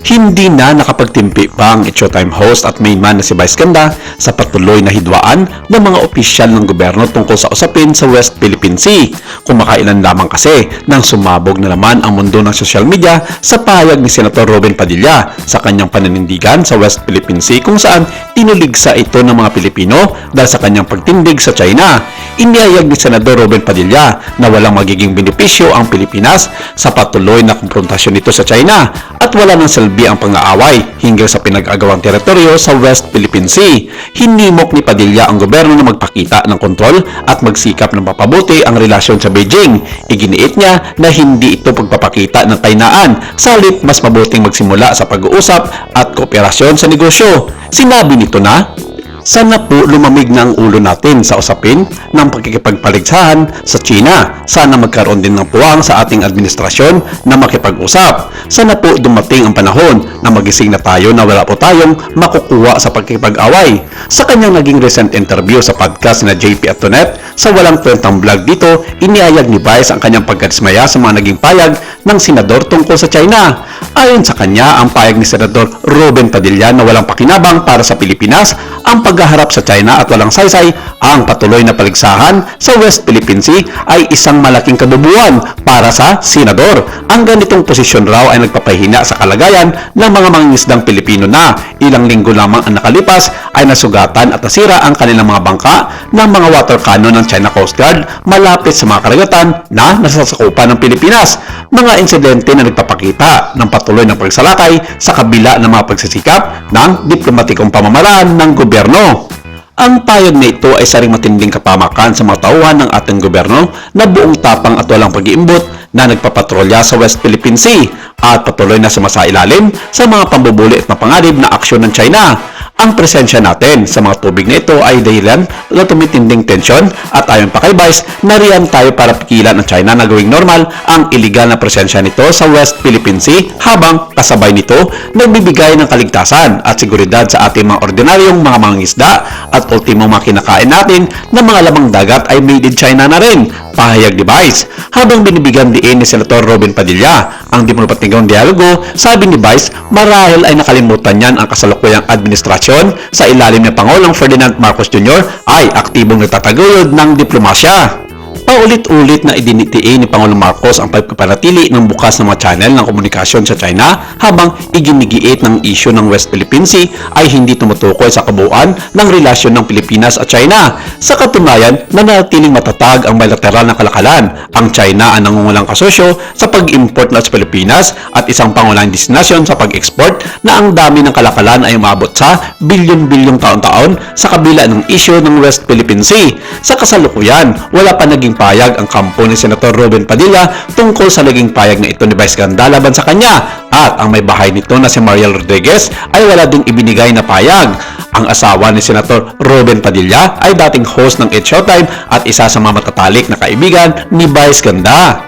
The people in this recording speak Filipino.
Hindi na nakapagtimpi pa ang Showtime host at main man na si Vice Ganda sa patuloy na hidwaan ng mga opisyal ng gobyerno tungkol sa usapin sa West Philippine Sea. Kumakailan lamang kasi nang sumabog na naman ang mundo ng social media sa pahayag ni Senator Robin Padilla sa kanyang pananindigan sa West Philippine Sea kung saan tinuligsa ito ng mga Pilipino dahil sa kanyang pagtindig sa China. Inihayag ni Senador Robin Padilla na walang magiging benepisyo ang Pilipinas sa patuloy na konfrontasyon nito sa China at wala nang silbi ang pang-aaway hinggil sa pinag-agawang teritoryo sa West Philippine Sea. Hinimok ni Padilla ang gobyerno na magpakita ng kontrol at magsikap ng mapabuti ang relasyon sa Beijing. Iginiit niya na hindi ito pagpapakita ng kainaan, sa halip mas mabuting magsimula sa pag-uusap at kooperasyon sa negosyo. Sinabi nito na, sana po lumamig na ang ulo natin sa usapin ng pagkikipagpaligsahan sa China. Sana magkaroon din ng puwang sa ating administrasyon na makipag-usap. Sana po dumating ang panahon na magising na tayo na wala po tayong makukuha sa pagkikipag-away. Sa kanyang naging recent interview sa podcast na JP at Tonet, sa walang kwentang vlog dito, iniayag ni Vice ang kanyang pagkadismaya sa mga naging payag ng senador tungkol sa China. Ayon sa kanya, ang payag ni Senador Robin Padilla na walang pakinabang para sa Pilipinas, ang paghaharap sa China at walang saysay, ang patuloy na paligsahan sa West Philippine Sea ay isang malaking kabubuan para sa senador. Ang ganitong posisyon raw ay nagpapahina sa kalagayan ng mga mangingisdang Pilipino na ilang linggo lamang ang nakalipas ay nasugatan at nasira ang kanilang mga bangka ng mga water cannon ng China Coast Guard malapit sa mga karagatan na nasasakupan ng Pilipinas. Mga insidente na nagpapakita ng patuloy na pagsalakay sa kabila ng mga pagsisikap ng diplomatikong pamamaraan ng gobyerno. Ang payag na ito ay saring matinding kapamakan sa mga tauhan ng ating gobyerno na buong tapang at walang pag-iimbot na nagpapatrolya sa West Philippine Sea at patuloy na sumasailalim sa mga pambubuli at mapanganib na aksyon ng China. Ang presensya natin sa mga tubig na ito ay dahilan ng tumitinding tensyon at ayon pa kay Vice, nariyan tayo para pigilan ng China na gawing normal ang iligal na presensya nito sa West Philippine Sea habang kasabay nito nagbibigay ng kaligtasan at seguridad sa ating mga ordinaryong mga mangingisda at ultimo mga kinakain natin na mga lamang dagat ay made in China na rin. Pahayag ni Vice. Habang binibigyan diin ni Senator Robin Padilla ang diplomatikong dialogo, sabi ni Vice, marahil ay nakalimutan niyan ang kasalukuyang administrasyon sa ilalim ng Pangulong Ferdinand Marcos Jr. ay aktibong nagtataguyod ng diplomasya. Paulit-ulit na idinitiin ni Pangulong Marcos ang pagpapanatili ng bukas na mga channel ng komunikasyon sa China habang iginigiit ng isyu ng West Philippine Sea ay hindi tumutukoy sa kabuuan ng relasyon ng Pilipinas at China. Sa katunayan, nanatiling matatag ang bilateral na kalakalan. Ang China ang nangungulang kasosyo sa pag-import na sa Pilipinas at isang pangunahing destinasyon sa pag-export na ang dami ng kalakalan ay umabot sa bilyon-bilyong taon-taon sa kabila ng isyu ng West Philippine Sea. Sa kasalukuyan, wala pa naging payag ang kampo ni Senator Robin Padilla tungkol sa naging payag na ito ni Vice Ganda laban sa kanya at ang may bahay nito na si Mariel Rodriguez ay wala ding ibinigay na payag. Ang asawa ni Senator Robin Padilla ay dating host ng Showtime at isa sa mga matatalik na kaibigan ni Vice Ganda.